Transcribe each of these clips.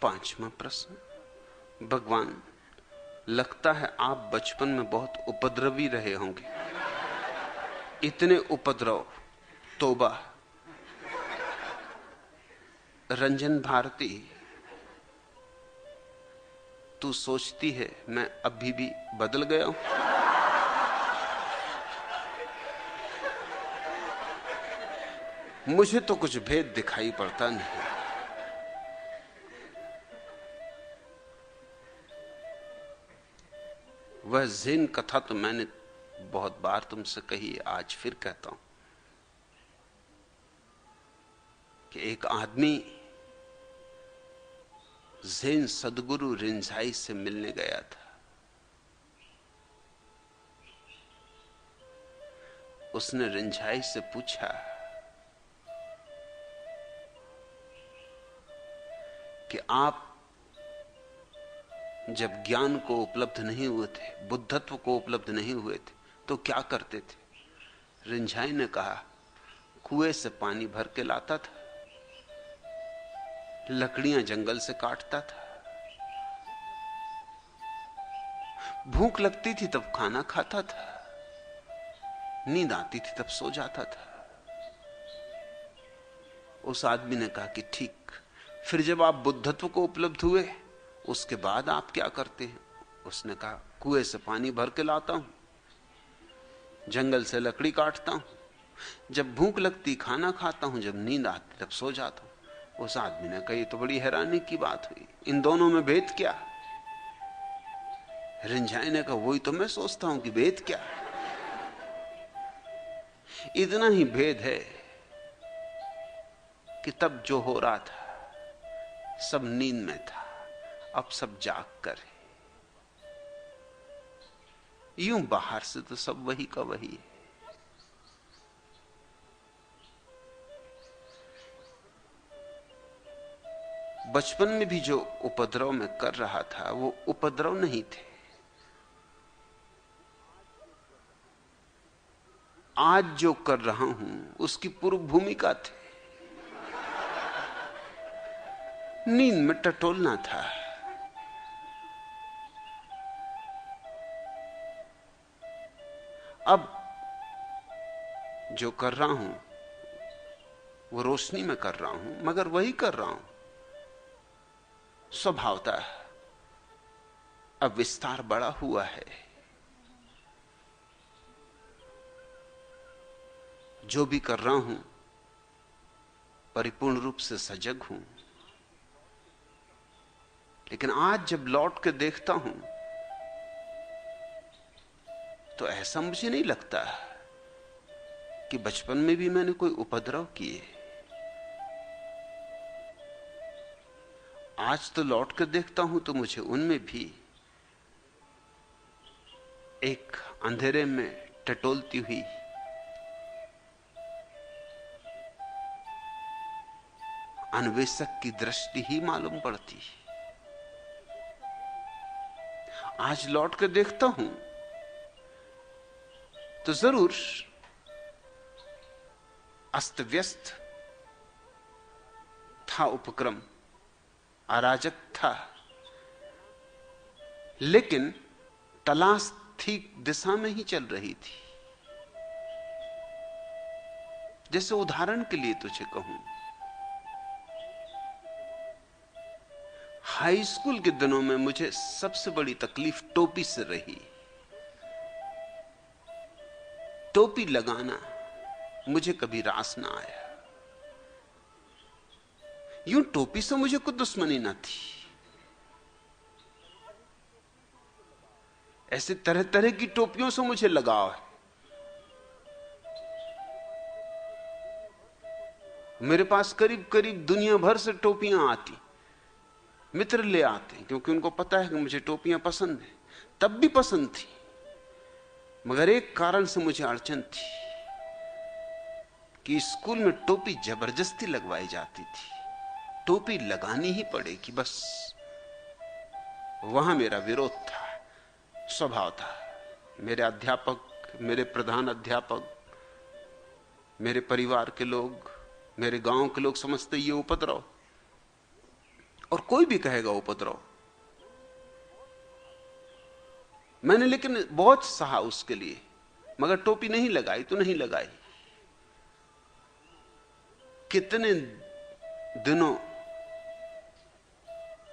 पांचवा प्रश्न। भगवान, लगता है आप बचपन में बहुत उपद्रवी रहे होंगे। इतने उपद्रव, तौबा। रंजन भारती, तू सोचती है मैं अभी भी बदल गया हूं? मुझे तो कुछ भेद दिखाई पड़ता नहीं। वह ज़ेन कथा तो मैंने बहुत बार तुमसे कही है, आज फिर कहता हूं कि एक आदमी ज़ेन सदगुरु रिंझाई से मिलने गया था। उसने रिंझाई से पूछा कि आप जब ज्ञान को उपलब्ध नहीं हुए थे, बुद्धत्व को उपलब्ध नहीं हुए थे, तो क्या करते थे? रिंझाई ने कहा, कुएं से पानी भर के लाता था, लकड़ियां जंगल से काटता था, भूख लगती थी तब खाना खाता था, नींद आती थी तब सो जाता था। उस आदमी ने कहा कि ठीक, फिर जब आप बुद्धत्व को उपलब्ध हुए उसके बाद आप क्या करते हैं? उसने कहा, कुएं से पानी भर के लाता हूं, जंगल से लकड़ी काटता हूं, जब भूख लगती खाना खाता हूं, जब नींद आती तब सो जाता हूं। उस आदमी ने कहा, ये तो बड़ी हैरानी की बात हुई, इन दोनों में भेद क्या? रिंझाई ने कहा, वही तो मैं सोचता हूं कि भेद क्या। इतना ही भेद है कि तब जो हो रहा था सब नींद में था, अब सब जाग कर है। यूं बाहर से तो सब वही का वही है। बचपन में भी जो उपद्रव मैं कर रहा था वो उपद्रव नहीं थे, आज जो कर रहा हूं उसकी पूर्व भूमिका थी। नींद में टटोलना था। अब जो कर रहा हूं वो रोशनी में कर रहा हूं, मगर वही कर रहा हूं स्वभावता। अब विस्तार बड़ा हुआ है, जो भी कर रहा हूं परिपूर्ण रूप से सजग हूं। लेकिन आज जब लौट के देखता हूं तो ऐसा मुझे नहीं लगता कि बचपन में भी मैंने कोई उपद्रव किए। आज तो लौट कर देखता हूं तो मुझे उनमें भी एक अंधेरे में टटोलती हुई अन्वेषक की दृष्टि ही मालूम पड़ती। आज लौट कर देखता हूं तो जरूर अस्त व्यस्त था उपक्रम, अराजक था, लेकिन तलाश ठीक दिशा में ही चल रही थी। जैसे उदाहरण के लिए तुझे कहूं, हाई स्कूल के दिनों में मुझे सबसे बड़ी तकलीफ टोपी से रही। टोपी लगाना मुझे कभी रास ना आया। यूं टोपी से मुझे कोई दुश्मनी ना थी, ऐसे तरह तरह की टोपियों से मुझे लगाव है। मेरे पास करीब करीब दुनिया भर से टोपियां आती, मित्र ले आते, क्योंकि उनको पता है कि मुझे टोपियां पसंद है। तब भी पसंद थी, मगर एक कारण से मुझे अड़चन थी कि स्कूल में टोपी जबरदस्ती लगवाई जाती थी। टोपी लगानी ही पड़ेगी, बस वहां मेरा विरोध था, स्वभाव था। मेरे अध्यापक, मेरे प्रधान अध्यापक, मेरे परिवार के लोग, मेरे गांव के लोग समझते ये उपद्रव, और कोई भी कहेगा उपद्रव। मैंने लेकिन बहुत सहा उसके लिए, मगर टोपी नहीं लगाई तो नहीं लगाई। कितने दिनों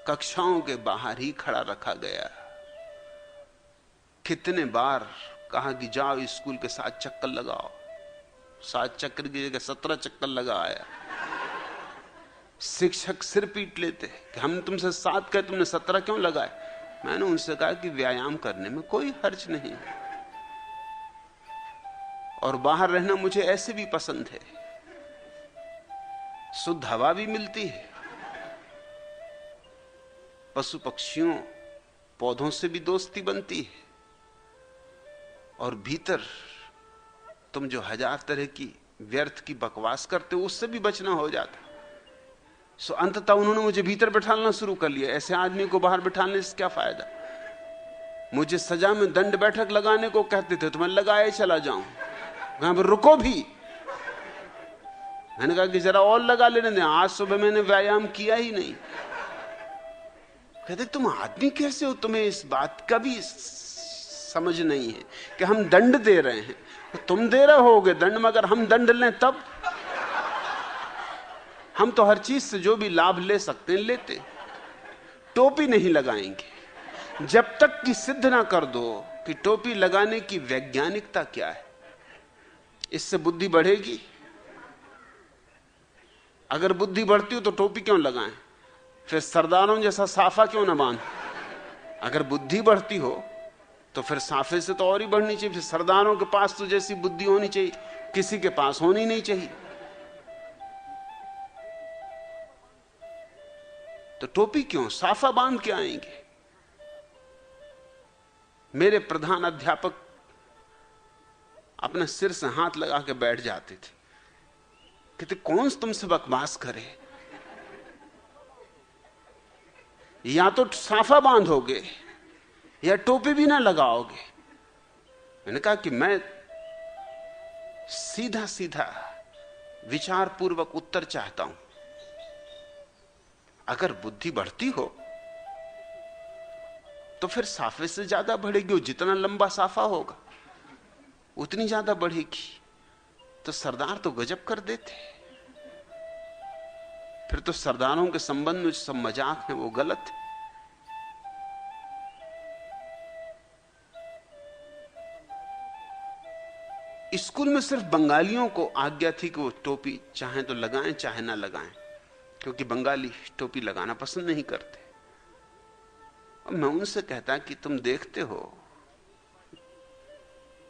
कक्षाओं के बाहर ही खड़ा रखा गया, कितने बार कहा कि जाओ स्कूल के 7 चक्कर लगाओ, 7 चक्कर की जगह 17 चक्कर लगा आया। शिक्षक सिर पीट लेते कि हम तुमसे 7 कहे, तुमने 17 क्यों लगाए। मैंने उनसे कहा कि व्यायाम करने में कोई हर्ज नहीं, और बाहर रहना मुझे ऐसे भी पसंद है, शुद्ध हवा भी मिलती है, पशु पक्षियों पौधों से भी दोस्ती बनती है, और भीतर तुम जो 1000 तरह की व्यर्थ की बकवास करते हो उससे भी बचना हो जाता। सो अंततः उन्होंने मुझे भीतर बैठाना शुरू कर लिया। ऐसे आदमी को बाहर बैठाने से क्या फायदा। मुझे सजा में दंड बैठक लगाने को कहते थे तो मैं लगाए चला जाऊं, वहां पर रुको भी। मैंने कहा कि जरा और लगा लेने दें, आज सुबह मैंने व्यायाम किया ही नहीं। कहते तुम आदमी कैसे हो, तुम्हें इस बात का भी समझ नहीं है कि हम दंड दे रहे हैं। तो तुम दे रहे होगे दंड, मगर हम दंड लें तब। हम तो हर चीज से जो भी लाभ ले सकते हैं लेते। टोपी नहीं लगाएंगे जब तक कि सिद्ध ना कर दो कि टोपी लगाने की वैज्ञानिकता क्या है। इससे बुद्धि बढ़ेगी। अगर बुद्धि बढ़ती हो तो टोपी क्यों लगाएं, फिर सरदारों जैसा साफा क्यों ना बांध। अगर बुद्धि बढ़ती हो तो फिर साफे से तो और ही बढ़नी चाहिए। फिर सरदारों के पास तो जैसी बुद्धि होनी चाहिए किसी के पास होनी नहीं चाहिए। तो टोपी क्यों, साफा बांध के आएंगे। मेरे प्रधान अध्यापक अपने सिर से हाथ लगा के बैठ जाते थे, कहते कौन तुमसे बकवास करे, या तो साफा बांधोगे या टोपी भी ना लगाओगे। मैंने कहा कि मैं सीधा सीधा विचार पूर्वक उत्तर चाहता हूं। अगर बुद्धि बढ़ती हो तो फिर साफे से ज्यादा बढ़ेगी, और जितना लंबा साफा होगा उतनी ज्यादा बढ़ेगी। तो सरदार तो गजब कर देते। फिर तो सरदारों के संबंध में सब मजाक है वो गलत है। स्कूल में सिर्फ बंगालियों को आज्ञा थी कि वो टोपी चाहे तो लगाएं चाहे ना लगाएं, क्योंकि बंगाली टोपी लगाना पसंद नहीं करते। और मैं उनसे कहता कि तुम देखते हो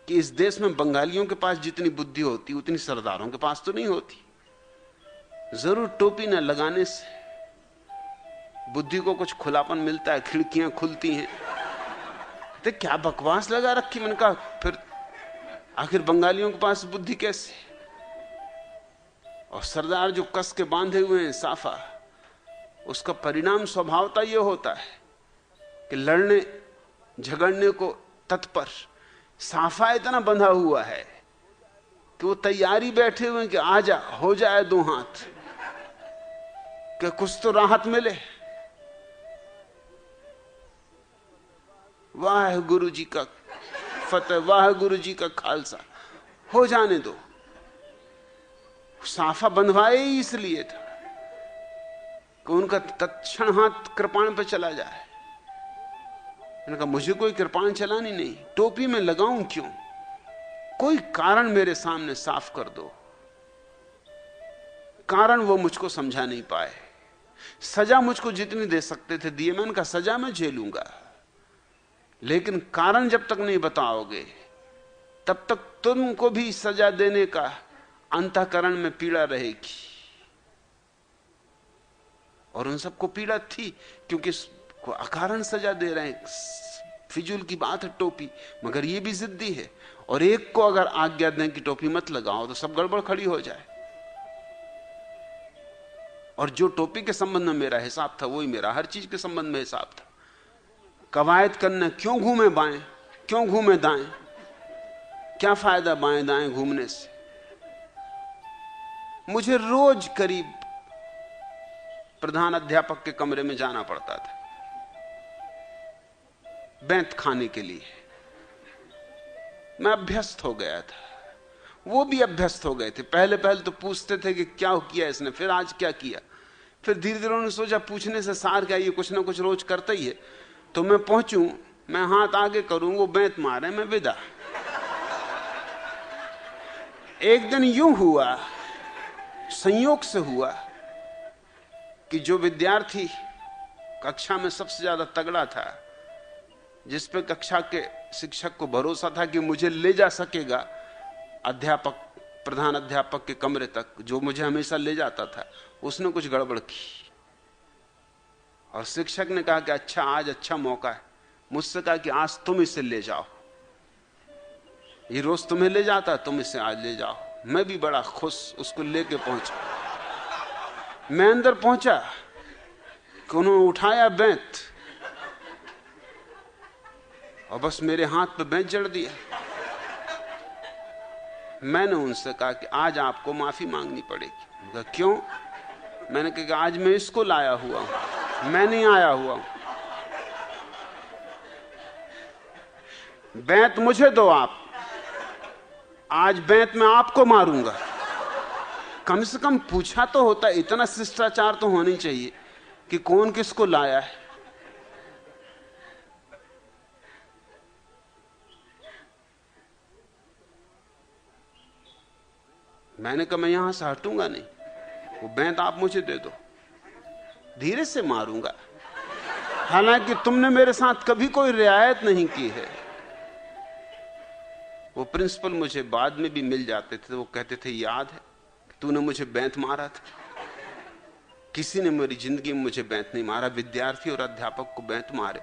कि इस देश में बंगालियों के पास जितनी बुद्धि होती उतनी सरदारों के पास तो नहीं होती। जरूर टोपी न लगाने से बुद्धि को कुछ खुलापन मिलता है, खिड़कियां खुलती हैं। तो क्या बकवास लगा रखी। मैंने कहा फिर आखिर बंगालियों के पास बुद्धि कैसे। और सरदार जो कस के बांधे हुए हैं साफा, उसका परिणाम स्वभावता यह होता है कि लड़ने झगड़ने को तत्पर। साफा इतना बंधा हुआ है कि वो तैयारी बैठे हुए हैं कि आजा हो जाए 2 हाथ, कि कुछ तो राहत मिले। वाह गुरु जी का फतेह, वाह गुरु जी का खालसा, हो जाने दो। साफा बंधवाए ही इसलिए था कि उनका तत्क्षण हाथ कृपाण पे चला जाए। मैंने कहा मुझे कोई कृपाण चलानी नहीं, टोपी में लगाऊं क्यों। कोई कारण मेरे सामने साफ कर दो। कारण वो मुझको समझा नहीं पाए। सजा मुझको जितनी दे सकते थे दिए। मैंने कहा सजा मैं झेलूंगा, लेकिन कारण जब तक नहीं बताओगे तब तक तुमको भी सजा देने का अंतःकरण में पीड़ा रहेगी। और उन सबको पीड़ा थी क्योंकि को अकारण सजा दे रहे हैं। फिजूल की बात है टोपी, मगर ये भी जिद्दी है। और एक को अगर आज्ञा दें कि टोपी मत लगाओ तो सब गड़बड़ खड़ी हो जाए। और जो टोपी के संबंध में मेरा हिसाब था वही मेरा हर चीज के संबंध में हिसाब था। कवायद करना, क्यों घूमे बाएं, क्यों घूमे दाएं, क्या फायदा बाएं दाएं घूमने से। मुझे रोज करीब प्रधान अध्यापक के कमरे में जाना पड़ता था बैंत खाने के लिए। मैं अभ्यस्त हो गया था, वो भी अभ्यस्त हो गए थे। पहले पहले तो पूछते थे कि क्या किया इसने, फिर आज क्या किया। फिर धीरे धीरे उन्होंने सोचा पूछने से सार क्या, ये कुछ ना कुछ रोज करता ही है, तो मैं पहुंचूं, मैं हाथ आगे करूं, वो बैंत मारे, मैं विदा। एक दिन यूं हुआ, संयोग से हुआ कि जो विद्यार्थी कक्षा में सबसे ज्यादा तगड़ा था, जिस पे कक्षा के शिक्षक को भरोसा था कि मुझे ले जा सकेगा अध्यापक, प्रधान अध्यापक के कमरे तक, जो मुझे हमेशा ले जाता था, उसने कुछ गड़बड़ की। और शिक्षक ने कहा कि अच्छा, आज अच्छा मौका है। मुझसे कहा कि आज तुम इसे ले जाओ, ये रोज तुम्हें ले जाता, तुम इसे आज ले जाओ। मैं भी बड़ा खुश उसको लेके पहुंचा। मैं अंदर पहुंचा कि उन्होंने उठाया बैंत और बस मेरे हाथ पे बैंत जड़ दिया। मैंने उनसे कहा कि आज आपको माफी मांगनी पड़ेगी। कहा क्यों? मैंने कहा आज मैं इसको लाया हुआ हूं, मैं नहीं आया हुआ हूं। बैंत मुझे दो आप, आज बैंत मैं आपको मारूंगा। कम से कम पूछा तो होता, इतना शिष्टाचार तो होनी चाहिए कि कौन किसको लाया है। मैंने कहा मैं यहां से हटूंगा नहीं, वो बैंत आप मुझे दे दो, धीरे से मारूंगा। हालांकि तुमने मेरे साथ कभी कोई रियायत नहीं की है। वो प्रिंसिपल मुझे बाद में भी मिल जाते थे, वो कहते थे याद है तूने मुझे बैंत मारा था। किसी ने मेरी जिंदगी में मुझे बैंत नहीं मारा, विद्यार्थी और अध्यापक को बैंत मारे,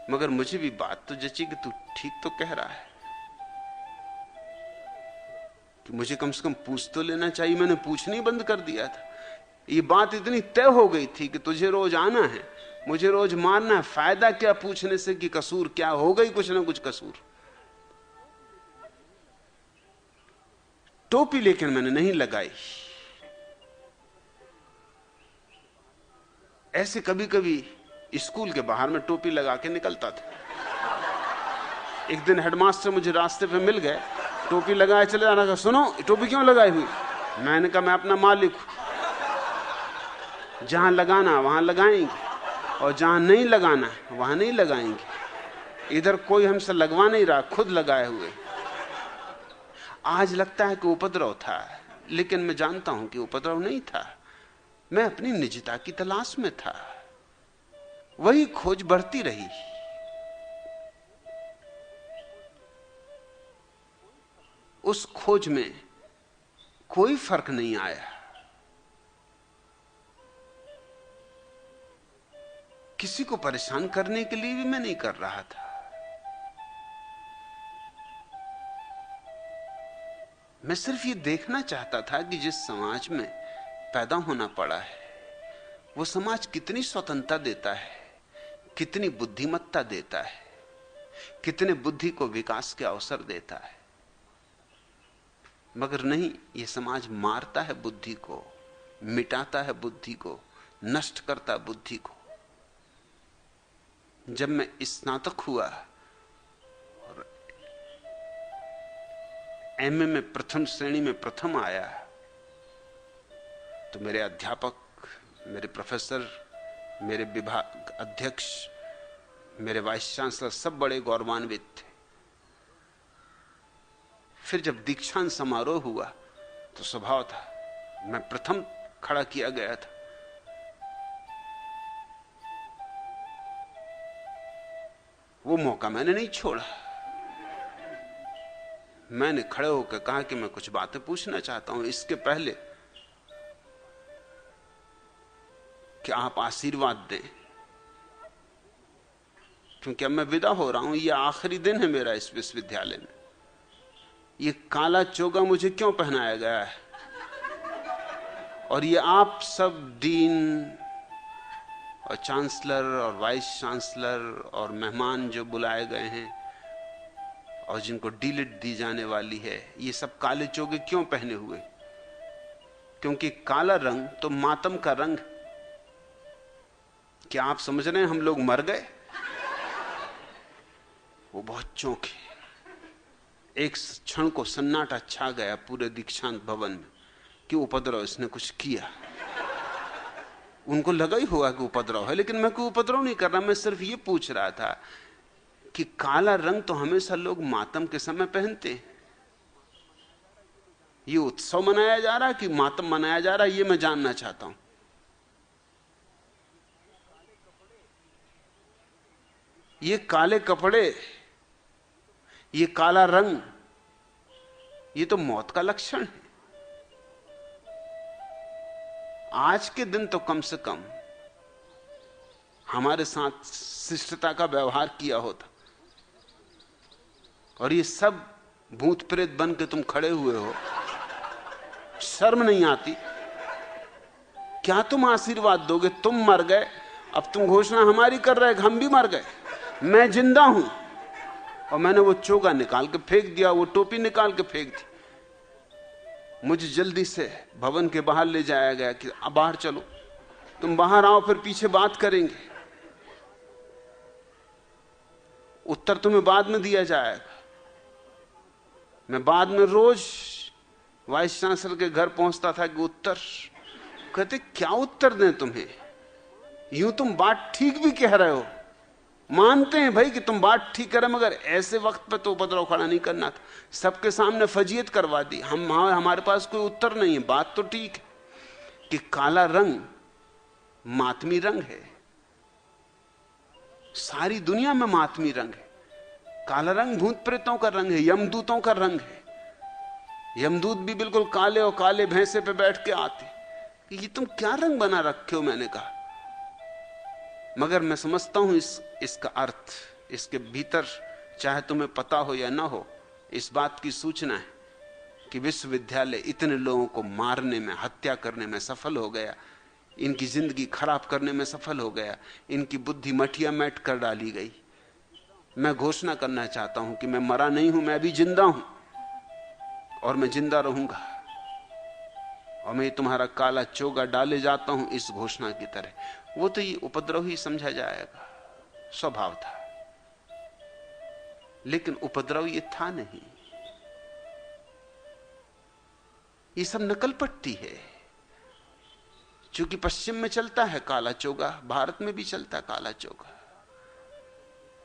मगर मुझे भी बात तो जची कि तू ठीक तो कह रहा है, कि मुझे कम से कम पूछ तो लेना चाहिए। मैंने पूछना ही बंद कर दिया था। ये बात इतनी तय हो गई थी कि तुझे रोज आना है, मुझे रोज मारना है, फायदा क्या पूछने से कि कसूर क्या, हो गई कुछ ना कुछ कसूर। टोपी लेकिन मैंने नहीं लगाई। ऐसे कभी कभी स्कूल के बाहर में टोपी लगा के निकलता था। एक दिन हेडमास्टर मुझे रास्ते पे मिल गए, टोपी लगाए चले जाना। का सुनो, टोपी क्यों लगाई हुई? मैंने कहा मैं अपना मालिक हूं, जहां लगाना वहां लगाएंगे और जहां नहीं लगाना वहां नहीं लगाएंगे। इधर कोई हमसे लगवा नहीं रहा, खुद लगाए हुए। आज लगता है कि उपद्रव था, लेकिन मैं जानता हूं कि उपद्रव नहीं था। मैं अपनी निजता की तलाश में था। वही खोज बढ़ती रही। उस खोज में कोई फर्क नहीं आया। किसी को परेशान करने के लिए भी मैं नहीं कर रहा था। मैं सिर्फ ये देखना चाहता था कि जिस समाज में पैदा होना पड़ा है, वो समाज कितनी स्वतंत्रता देता है, कितनी बुद्धिमत्ता देता है, कितने बुद्धि को विकास के अवसर देता है। मगर नहीं, ये समाज मारता है बुद्धि को, मिटाता है बुद्धि को, नष्ट करता है बुद्धि को। जब मैं स्नातक हुआ और एमए में प्रथम श्रेणी में प्रथम आया, तो मेरे अध्यापक, मेरे प्रोफेसर, मेरे विभाग अध्यक्ष, मेरे वाइस चांसलर सब बड़े गौरवान्वित थे। फिर जब दीक्षांत समारोह हुआ तो स्वभाव था, मैं प्रथम खड़ा किया गया था। वो मौका मैंने नहीं छोड़ा। मैंने खड़े होकर कहा कि मैं कुछ बातें पूछना चाहता हूं, इसके पहले कि आप आशीर्वाद दें, क्योंकि अब मैं विदा हो रहा हूं। यह आखिरी दिन है मेरा इस विश्वविद्यालय में। ये काला चोगा मुझे क्यों पहनाया गया है? और ये आप सब डीन और चांसलर और वाइस चांसलर और मेहमान जो बुलाए गए हैं और जिनको डीलिट दी जाने वाली है, ये सब काले चोगे क्यों पहने हुए? क्योंकि काला रंग तो मातम का रंग, क्या आप समझ रहे हैं हम लोग मर गए? वो बहुत चौंके। एक क्षण को सन्नाटा छा गया पूरे दीक्षांत भवन में कि उपद्रव इसने कुछ किया। उनको लगा ही होगा कि उपद्रव है, लेकिन मैं कोई उपद्रव नहीं कर रहा। मैं सिर्फ ये पूछ रहा था कि काला रंग तो हमेशा लोग मातम के समय पहनते हैं। ये उत्सव मनाया जा रहा है कि मातम मनाया जा रहा है, ये मैं जानना चाहता हूं। ये काले कपड़े, ये काला रंग, ये तो मौत का लक्षण है। आज के दिन तो कम से कम हमारे साथ शिष्टता का व्यवहार किया होता, और ये सब भूत प्रेत बन के तुम खड़े हुए हो। शर्म नहीं आती? क्या तुम आशीर्वाद दोगे? तुम मर गए, अब तुम घोषणा हमारी कर रहे, हम भी मर गए। मैं जिंदा हूं और मैंने वो चोगा निकाल के फेंक दिया, वो टोपी निकाल के फेंक दी। मुझे जल्दी से भवन के बाहर ले जाया गया कि अब बाहर चलो, तुम बाहर आओ, फिर पीछे बात करेंगे। उत्तर तुम्हें बाद में दिया जाएगा। मैं बाद में रोज वाइस चांसलर के घर पहुंचता था कि उत्तर, कहते क्या उत्तर दें तुम्हें? यूं तुम बात ठीक भी कह रहे हो, मानते हैं भाई कि तुम बात ठीक कर रहे, मगर ऐसे वक्त पे तो उपद्रव खड़ा नहीं करना था। सबके सामने फजीयत करवा दी। हमारे पास कोई उत्तर नहीं है। बात तो ठीक है कि काला रंग मातमी रंग है, सारी दुनिया में मातमी रंग है। काला रंग भूत प्रेतों का रंग है, यमदूतों का रंग है। यमदूत भी बिल्कुल काले और काले भैंसे पे बैठ के आते। ये तुम क्या रंग बना रखे हो? मैंने कहा, मगर मैं समझता हूं इसका अर्थ, इसके भीतर चाहे तुम्हें पता हो या ना हो, इस बात की सूचना है कि विश्वविद्यालय इतने लोगों को मारने में, हत्या करने में सफल हो गया, इनकी जिंदगी खराब करने में सफल हो गया, इनकी बुद्धि मटिया मैट कर डाली गई। मैं घोषणा करना चाहता हूं कि मैं मरा नहीं हूं, मैं अभी जिंदा हूं और मैं जिंदा रहूंगा, और मैं तुम्हारा काला चोगा डाले जाता हूं इस घोषणा की तरह। वो तो ये उपद्रव ही समझा जाएगा, स्वभाव था। लेकिन उपद्रव ये था नहीं, ये सब नकल पट्टी है। क्योंकि पश्चिम में चलता है काला चोगा, भारत में भी चलता है काला चोगा।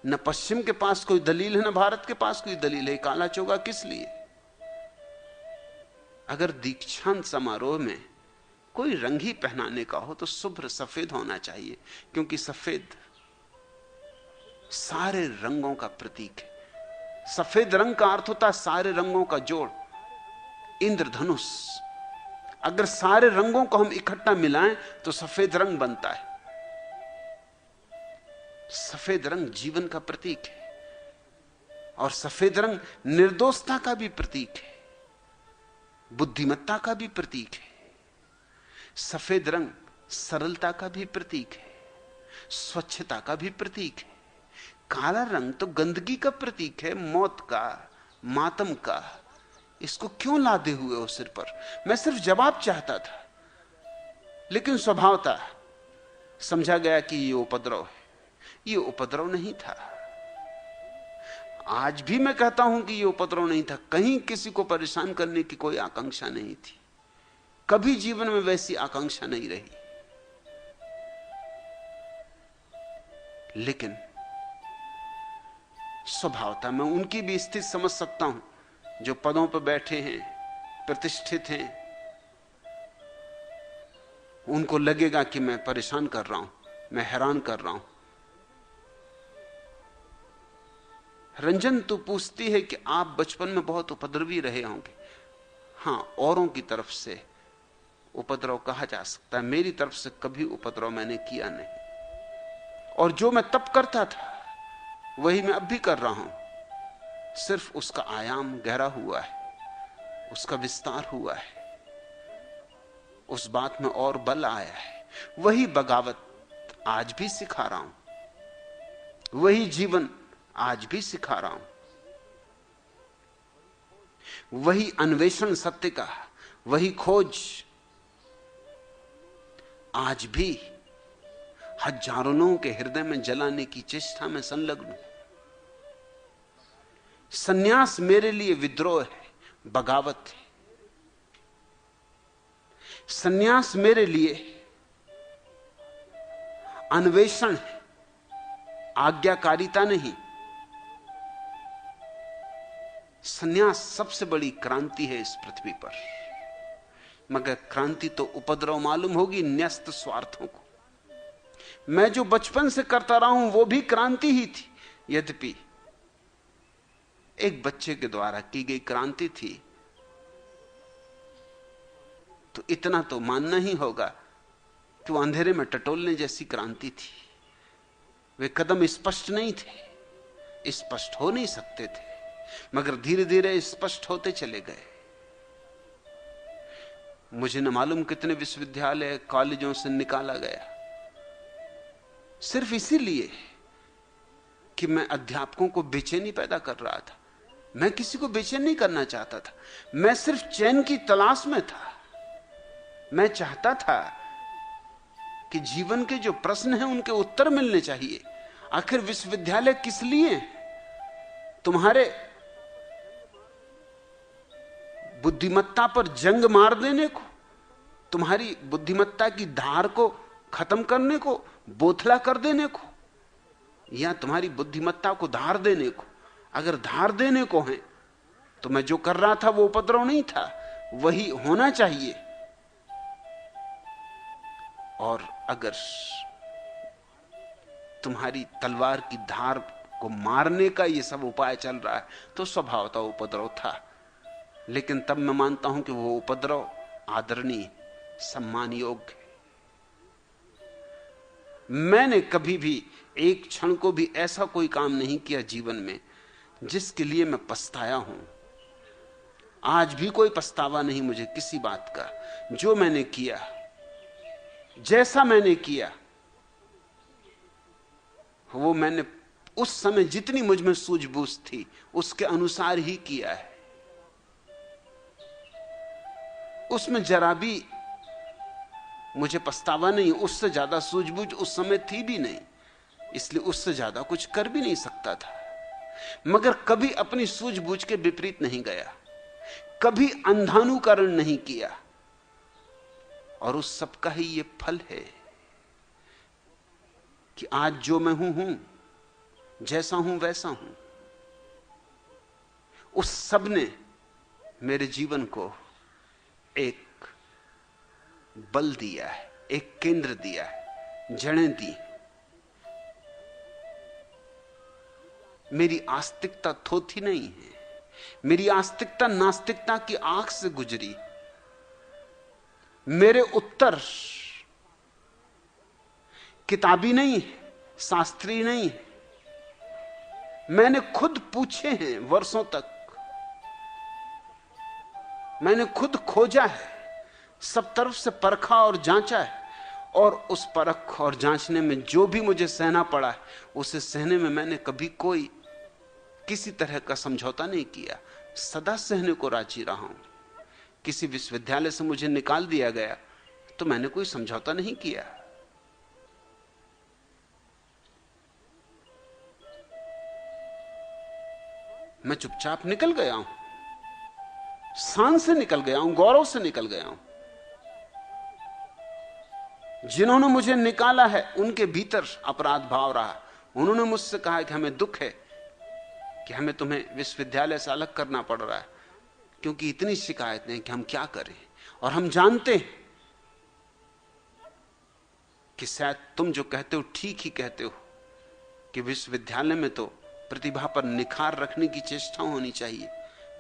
न पश्चिम के पास कोई दलील है, न भारत के पास कोई दलील है। काला चोगा किस लिए? अगर दीक्षांत समारोह में कोई रंग ही पहनाने का हो तो शुभ्र सफेद होना चाहिए, क्योंकि सफेद सारे रंगों का प्रतीक है। सफेद रंग का अर्थ होता है सारे रंगों का जोड़, इंद्रधनुष। अगर सारे रंगों को हम इकट्ठा मिलाएं तो सफेद रंग बनता है। सफेद रंग जीवन का प्रतीक है, और सफेद रंग निर्दोषता का भी प्रतीक है, बुद्धिमत्ता का भी प्रतीक है। सफेद रंग सरलता का भी प्रतीक है, स्वच्छता का भी प्रतीक है। काला रंग तो गंदगी का प्रतीक है, मौत का, मातम का। इसको क्यों लादे हुए हो सिर पर? मैं सिर्फ जवाब चाहता था, लेकिन स्वभावता समझा गया कि ये उपद्रव है। ये उपद्रव नहीं था। आज भी मैं कहता हूं कि ये उपद्रव नहीं था। कहीं किसी को परेशान करने की कोई आकांक्षा नहीं थी, कभी जीवन में वैसी आकांक्षा नहीं रही। लेकिन स्वभावता मैं उनकी भी स्थिति समझ सकता हूं जो पदों पर बैठे हैं, प्रतिष्ठित हैं। उनको लगेगा कि मैं परेशान कर रहा हूं, मैं हैरान कर रहा हूं। रंजन तो पूछती है कि आप बचपन में बहुत उपद्रवी रहे होंगे। हां, औरों की तरफ से उपद्रव कहा जा सकता है, मेरी तरफ से कभी उपद्रव मैंने किया नहीं। और जो मैं तब करता था वही मैं अब भी कर रहा हूं, सिर्फ उसका आयाम गहरा हुआ है, उसका विस्तार हुआ है, उस बात में और बल आया है। वही बगावत आज भी सिखा रहा हूं, वही जीवन आज भी सिखा रहा हूं, वही अन्वेषण सत्य का, वही खोज आज भी हजारों लोगों के हृदय में जलाने की चेष्टा में संलग्न हूं। सन्यास मेरे लिए विद्रोह है, बगावत है। सन्यास मेरे लिए अन्वेषण है, आज्ञाकारिता नहीं। सन्यास सबसे बड़ी क्रांति है इस पृथ्वी पर, मगर क्रांति तो उपद्रव मालूम होगी न्यस्त स्वार्थों को। मैं जो बचपन से करता रहा हूं वो भी क्रांति ही थी, यद्यपि एक बच्चे के द्वारा की गई क्रांति थी, तो इतना तो मानना ही होगा कि वो अंधेरे में टटोलने जैसी क्रांति थी। वे कदम स्पष्ट नहीं थे, स्पष्ट हो नहीं सकते थे, मगर धीरे धीरे स्पष्ट होते चले गए। मुझे न मालूम कितने विश्वविद्यालय कॉलेजों से निकाला गया, सिर्फ इसीलिए कि मैं अध्यापकों को बेचैनी पैदा कर रहा था। मैं किसी को बेचैन नहीं करना चाहता था, मैं सिर्फ चैन की तलाश में था। मैं चाहता था कि जीवन के जो प्रश्न हैं उनके उत्तर मिलने चाहिए। आखिर विश्वविद्यालय किस लिए? तुम्हारे बुद्धिमत्ता पर जंग मार देने को, तुम्हारी बुद्धिमत्ता की धार को खत्म करने को, बोथला कर देने को, या तुम्हारी बुद्धिमत्ता को धार देने को? अगर धार देने को है तो मैं जो कर रहा था वो उपद्रव नहीं था, वही होना चाहिए। और अगर तुम्हारी तलवार की धार को मारने का ये सब उपाय चल रहा है तो स्वभावतः उपद्रव था। लेकिन तब मैं मानता हूं कि वो उपद्रव आदरणीय, सम्मान योग्य। मैंने कभी भी एक क्षण को भी ऐसा कोई काम नहीं किया जीवन में जिसके लिए मैं पछताया हूं। आज भी कोई पछतावा नहीं मुझे किसी बात का। जो मैंने किया, जैसा मैंने किया, वो मैंने उस समय जितनी मुझ में सूझबूझ थी उसके अनुसार ही किया है। उसमें जरा भी मुझे पछतावा नहीं। उससे ज्यादा सूझबूझ उस समय थी भी नहीं, इसलिए उससे ज्यादा कुछ कर भी नहीं सकता था। मगर कभी अपनी सूझबूझ के विपरीत नहीं गया, कभी अंधानुकरण नहीं किया, और उस सब का ही ये फल है कि आज जो मैं हूं, जैसा हूं वैसा हूं। उस सब ने मेरे जीवन को एक बल दिया है, एक केंद्र दिया है, जड़ें दी। मेरी आस्तिकता थोथी नहीं है, मेरी आस्तिकता नास्तिकता की आंख से गुजरी। मेरे उत्तर किताबी नहीं, शास्त्रीय नहीं, मैंने खुद पूछे हैं वर्षों तक, मैंने खुद खोजा है, सब तरफ से परखा और जांचा है, और उस परख और जांचने में जो भी मुझे सहना पड़ा है उसे सहने में मैंने कभी कोई किसी तरह का समझौता नहीं किया, सदा सहने को राजी रहा हूं। किसी विश्वविद्यालय से मुझे निकाल दिया गया तो मैंने कोई समझौता नहीं किया। मैं चुपचाप निकल गया हूं, शान से निकल गया हूं, गौरव से निकल गया हूं। जिन्होंने मुझे निकाला है उनके भीतर अपराध भाव रहा। उन्होंने मुझसे कहा कि हमें दुख है कि हमें तुम्हें विश्वविद्यालय से अलग करना पड़ रहा है, क्योंकि इतनी शिकायतें हैं कि हम क्या करें। और हम जानते हैं कि शायद तुम जो कहते हो ठीक ही कहते हो कि विश्वविद्यालय में तो प्रतिभा पर निखार रखने की चेष्टा होनी चाहिए,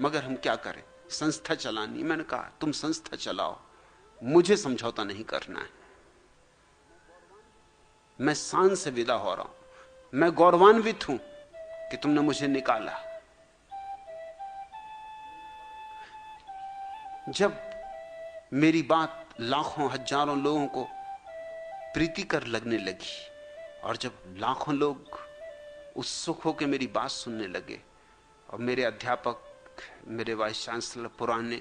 मगर हम क्या करें, संस्था चलानी। मैंने कहा तुम संस्था चलाओ, मुझे समझौता नहीं करना है। मैं शान से विदा हो रहा हूं, मैं गौरवान्वित हूं कि तुमने मुझे निकाला। जब मेरी बात लाखों हजारों लोगों को प्रीतिकर लगने लगी, और जब लाखों लोग उत्सुक होकर मेरी बात सुनने लगे, और मेरे अध्यापक, मेरे वाइस चांसलर पुराने,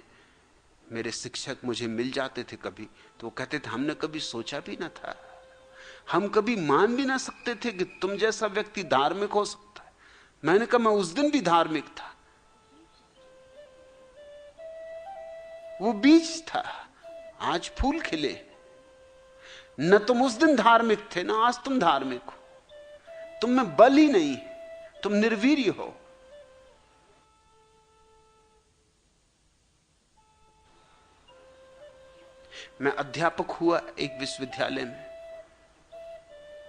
मेरे शिक्षक मुझे मिल जाते थे कभी, तो वो कहते थे हमने कभी सोचा भी ना था, हम कभी मान भी ना सकते थे कि तुम जैसा व्यक्ति धार्मिक हो सकता है। मैंने कहा मैं उस दिन भी धार्मिक था, वो बीज था, आज फूल खिले। न तुम उस दिन धार्मिक थे, ना आज तुम धार्मिक हो। तुम में बल ही नहीं, तुम निर्वीर्य हो। मैं अध्यापक हुआ एक विश्वविद्यालय में।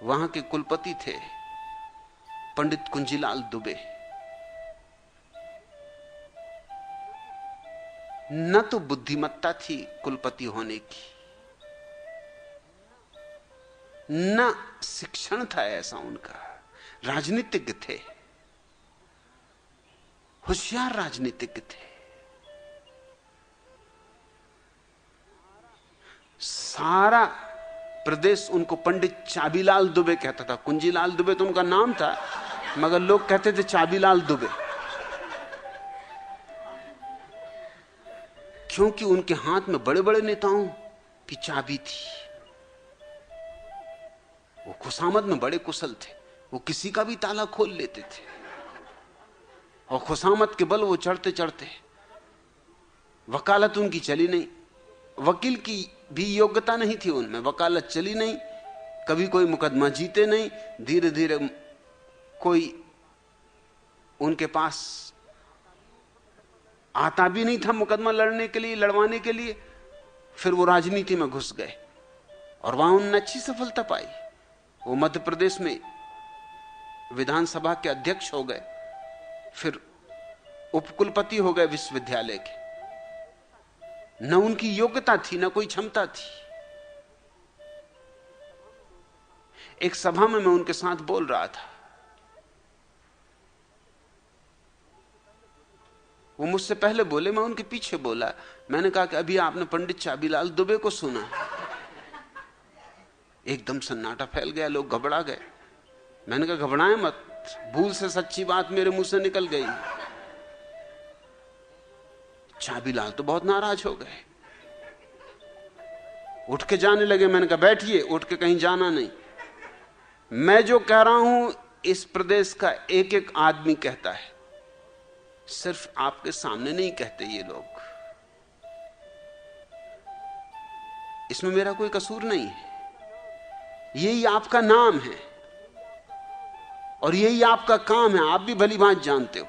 वहां के कुलपति थे पंडित कुंजीलाल दुबे। न तो बुद्धिमत्ता थी कुलपति होने की, न शिक्षण था ऐसा उनका। राजनीतिज्ञ थे, होशियार राजनीतिज्ञ थे। सारा प्रदेश उनको पंडित चाबीलाल दुबे कहता था। कुंजीलाल दुबे तो उनका नाम था, मगर लोग कहते थे चाबीलाल दुबे, क्योंकि उनके हाथ में बड़े बड़े नेताओं की चाबी थी। वो खुशामद में बड़े कुशल थे, वो किसी का भी ताला खोल लेते थे। और खुशामद के बल वो चढ़ते चढ़ते, वकालत उनकी चली नहीं, वकील की भी योग्यता नहीं थी उनमें, वकालत चली नहीं, कभी कोई मुकदमा जीते नहीं। धीरे धीरे कोई उनके पास आता भी नहीं था मुकदमा लड़ने के लिए, लड़वाने के लिए। फिर वो राजनीति में घुस गए और वहां उन्होंने अच्छी सफलता पाई। वो मध्य प्रदेश में विधानसभा के अध्यक्ष हो गए, फिर उपकुलपति हो गए विश्वविद्यालय के। न उनकी योग्यता थी, न कोई क्षमता थी। एक सभा में मैं उनके साथ बोल रहा था, वो मुझसे पहले बोले, मैं उनके पीछे बोला। मैंने कहा कि अभी आपने पंडित चाबीलाल दुबे को सुना? एकदम सन्नाटा फैल गया, लोग घबरा गए। मैंने कहा घबराएं मत, भूल से सच्ची बात मेरे मुंह से निकल गई। चाबीलाल तो बहुत नाराज हो गए, उठ के जाने लगे। मैंने कहा बैठिए, उठ के कहीं जाना नहीं। मैं जो कह रहा हूं इस प्रदेश का एक एक आदमी कहता है, सिर्फ आपके सामने नहीं कहते ये लोग। इसमें मेरा कोई कसूर नहीं है, यही आपका नाम है और यही आपका काम है, आप भी भली भांति जानते हो।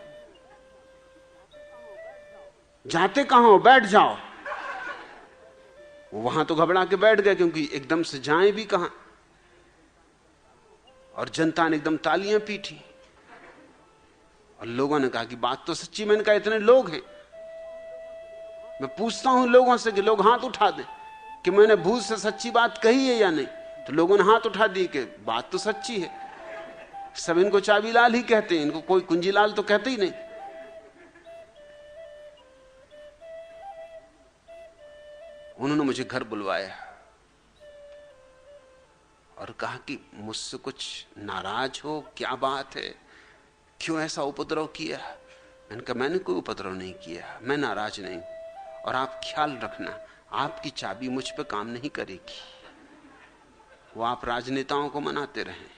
जाते कहां हो, बैठ जाओ। वहां तो घबरा के बैठ गए, क्योंकि एकदम से जाएं भी कहां। और जनता ने एकदम तालियां पीटी और लोगों ने कहा कि बात तो सच्ची। मैंने कहा इतने लोग हैं, मैं पूछता हूं लोगों से कि लोग हाथ उठा दें कि मैंने भूल से सच्ची बात कही है या नहीं। तो लोगों ने हाथ उठा दी कि बात तो सच्ची है। सब इनको चाबीलाल ही कहते हैं, इनको कोई कुंजीलाल तो कहते ही नहीं। उन्होंने मुझे घर बुलवाया और कहा कि मुझसे कुछ नाराज हो, क्या बात है, क्यों ऐसा उपद्रव किया? मैंने कहा मैंने कोई उपद्रव नहीं किया, मैं नाराज नहीं हूं। और आप ख्याल रखना, आपकी चाबी मुझ पे काम नहीं करेगी। वो आप राजनेताओं को मनाते रहें।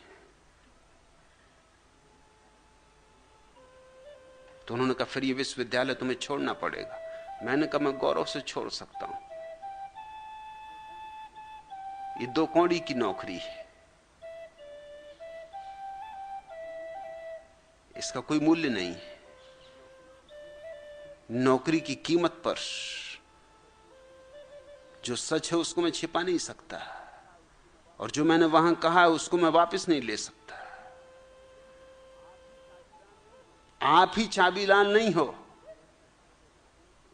तो उन्होंने कहा फिर ये विश्वविद्यालय तुम्हें छोड़ना पड़ेगा। मैंने कहा मैं गौरव से छोड़ सकता हूं, ये 2 कौड़ी की नौकरी है, इसका कोई मूल्य नहीं है। नौकरी की कीमत पर जो सच है उसको मैं छिपा नहीं सकता, और जो मैंने वहां कहा है उसको मैं वापस नहीं ले सकता। आप ही चाबीलाल नहीं हो,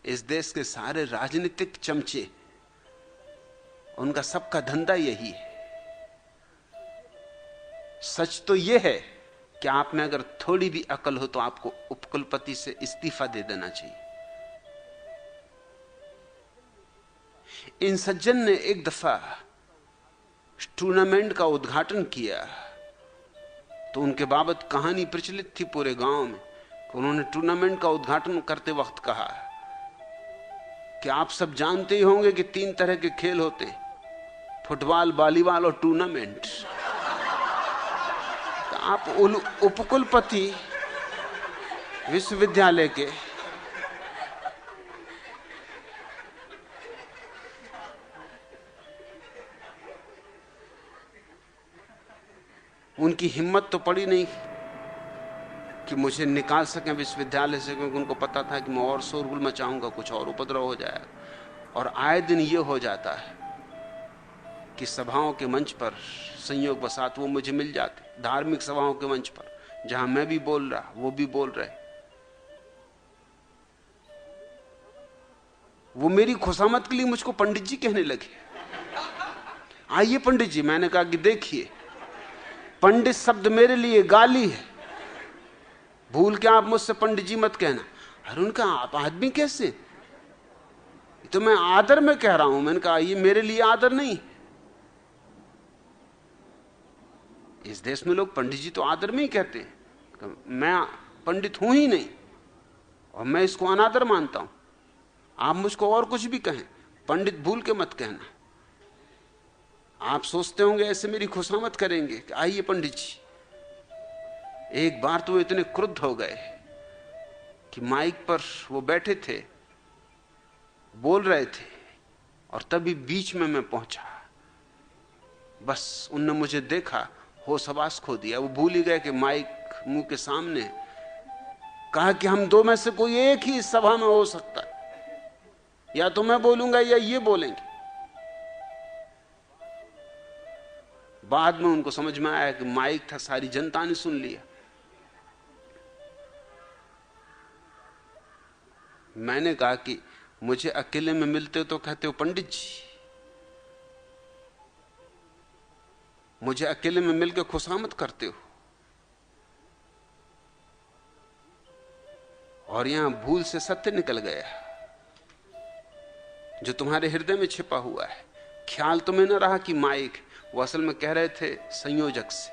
इस देश के सारे राजनीतिक चमचे, उनका सबका धंधा यही है। सच तो यह है कि आप में अगर थोड़ी भी अकल हो तो आपको उपकुलपति से इस्तीफा दे देना चाहिए। इन सज्जन ने एक दफा टूर्नामेंट का उद्घाटन किया तो उनके बाबत कहानी प्रचलित थी पूरे गांव में। उन्होंने टूर्नामेंट का उद्घाटन करते वक्त कहा कि आप सब जानते ही होंगे कि 3 तरह के खेल होते हैं, फुटबॉल, वॉलीबॉल और टूर्नामेंट। आप उपकुलपति विश्वविद्यालय के, उनकी हिम्मत तो पड़ी नहीं कि मुझे निकाल सकें विश्वविद्यालय से, क्योंकि उनको पता था कि मैं और शोरगुल मचाऊंगा, कुछ और उपद्रव हो जाएगा। और आए दिन ये हो जाता है कि सभाओं के मंच पर संयोग बसात वो मुझे मिल जाते, धार्मिक सभाओं के मंच पर जहां मैं भी बोल रहा वो भी बोल रहे। वो मेरी खुशामद के लिए मुझको पंडित जी कहने लगे। आइए पंडित जी। मैंने कहा कि देखिए, पंडित शब्द मेरे लिए गाली है, भूल के आप मुझसे पंडित जी मत कहना। अरे उनका आप आदमी कैसे? तो मैं आदर में कह रहा हूं। मैंने कहा ये मेरे लिए आदर नहीं। इस देश में लोग पंडित जी तो आदर में ही कहते हैं, मैं पंडित हूं ही नहीं और मैं इसको अनादर मानता हूं। आप मुझको और कुछ भी कहें, पंडित भूल के मत कहना। आप सोचते होंगे ऐसे मेरी खुशामद करेंगे कि आइए पंडित जी। एक बार तो वो इतने क्रुद्ध हो गए कि माइक पर वो बैठे थे, बोल रहे थे, और तभी बीच में मैं पहुंचा। बस उनने मुझे देखा, होश-हवास खो दिया। वो भूल ही गए कि माइक मुंह के सामने। कहा कि हम दो में से कोई एक ही इस सभा में हो सकता है, या तो मैं बोलूंगा या ये बोलेंगे। बाद में उनको समझ में आया कि माइक था, सारी जनता ने सुन लिया। मैंने कहा कि मुझे अकेले में मिलते तो कहते हो पंडित जी, मुझे अकेले में मिलकर खुशामद करते हो, और यहां भूल से सत्य निकल गया जो तुम्हारे हृदय में छिपा हुआ है। ख्याल तुम्हें न रहा कि माइक, वो असल में कह रहे थे संयोजक से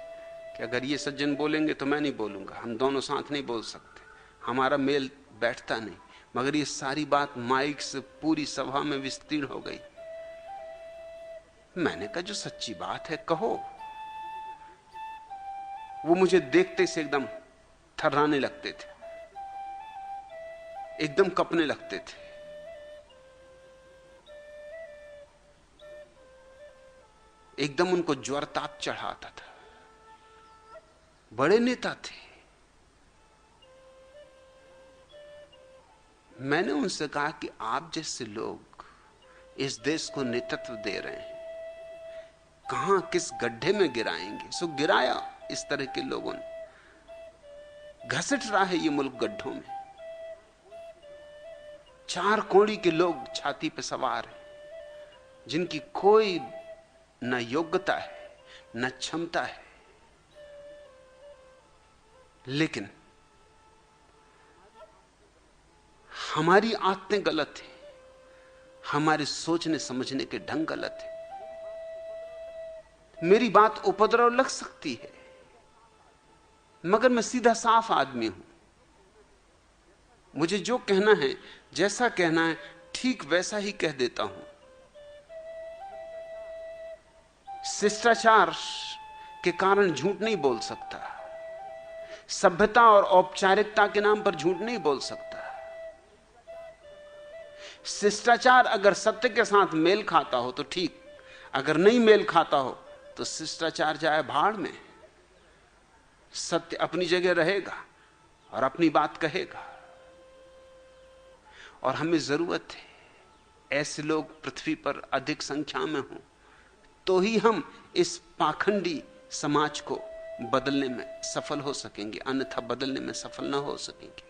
कि अगर ये सज्जन बोलेंगे तो मैं नहीं बोलूंगा, हम दोनों साथ नहीं बोल सकते, हमारा मेल बैठता नहीं। मगर ये सारी बात माइक से पूरी सभा में विस्तीर्ण हो गई। मैंने कहा जो सच्ची बात है कहो। वो मुझे देखते से एकदम थर्राने लगते थे, एकदम कपने लगते थे। एकदम उनको ज्वर ताप चढ़ाता था। बड़े नेता थे। मैंने उनसे कहा कि आप जैसे लोग इस देश को नेतृत्व दे रहे हैं, कहां किस गड्ढे में गिराएंगे? सो गिराया इस तरह के लोगों ने। घसीट रहा है ये मुल्क गड्ढों में। चार कोड़ी के लोग छाती पे सवार हैं, जिनकी कोई न योग्यता है न क्षमता है, लेकिन हमारी आदतें गलत हैं, हमारे सोचने समझने के ढंग गलत है। मेरी बात उपद्रव लग सकती है, मगर मैं सीधा साफ आदमी हूं। मुझे जो कहना है, जैसा कहना है, ठीक वैसा ही कह देता हूं। शिष्टाचार के कारण झूठ नहीं बोल सकता, सभ्यता और औपचारिकता के नाम पर झूठ नहीं बोल सकता। शिष्टाचार अगर सत्य के साथ मेल खाता हो तो ठीक, अगर नहीं मेल खाता हो तो शिष्टाचार जाए भाड़ में। सत्य अपनी जगह रहेगा और अपनी बात कहेगा। और हमें जरूरत है ऐसे लोग पृथ्वी पर अधिक संख्या में हों, तो ही हम इस पाखंडी समाज को बदलने में सफल हो सकेंगे, अन्यथा बदलने में सफल ना हो सकेंगे।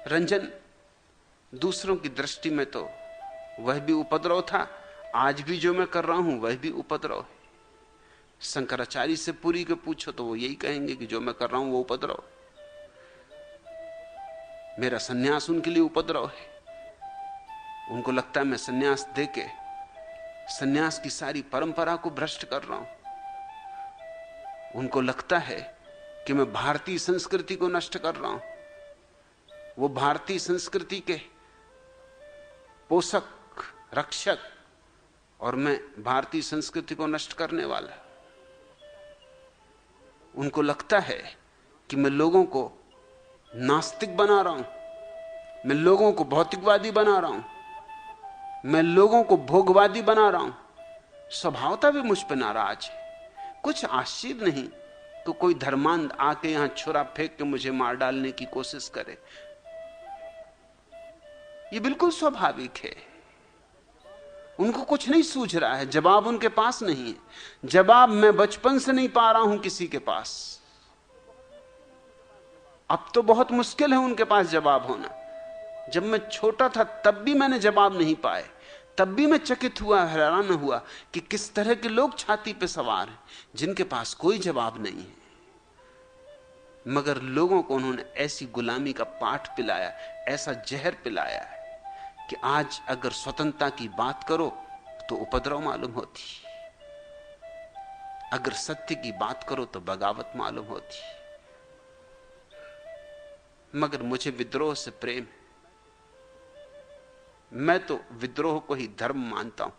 रंजन, दूसरों की दृष्टि में तो वह भी उपद्रव था, आज भी जो मैं कर रहा हूं वह भी उपद्रव है। शंकराचार्य से पूरी के पूछो तो वो यही कहेंगे कि जो मैं कर रहा हूं वो उपद्रव। मेरा सन्यास उनके लिए उपद्रव है। उनको लगता है मैं सन्यास देके सन्यास की सारी परंपरा को भ्रष्ट कर रहा हूं। उनको लगता है कि मैं भारतीय संस्कृति को नष्ट कर रहा हूं। वो भारतीय संस्कृति के पोषक, रक्षक, और मैं भारतीय संस्कृति को नष्ट करने वाला। उनको लगता है कि मैं लोगों को नास्तिक बना रहा हूं, मैं लोगों को भौतिकवादी बना रहा हूं, मैं लोगों को भोगवादी बना रहा हूं। स्वभावता भी मुझ पर नाराज है। कुछ आश्चर्य नहीं तो कोई धर्मांध आके यहां छुरा फेंक के मुझे मार डालने की कोशिश करे। यह बिल्कुल स्वाभाविक है। उनको कुछ नहीं सूझ रहा है, जवाब उनके पास नहीं है। जवाब मैं बचपन से नहीं पा रहा हूं किसी के पास। अब तो बहुत मुश्किल है उनके पास जवाब होना। जब मैं छोटा था तब भी मैंने जवाब नहीं पाए। तब भी मैं चकित हुआ, हैरान हुआ कि किस तरह के लोग छाती पे सवार हैं जिनके पास कोई जवाब नहीं है। मगर लोगों को उन्होंने ऐसी गुलामी का पाठ पिलाया, ऐसा जहर पिलाया है कि आज अगर स्वतंत्रता की बात करो तो उपद्रव मालूम होती, अगर सत्य की बात करो तो बगावत मालूम होती। मगर मुझे विद्रोह से प्रेम है। मैं तो विद्रोह को ही धर्म मानता हूं।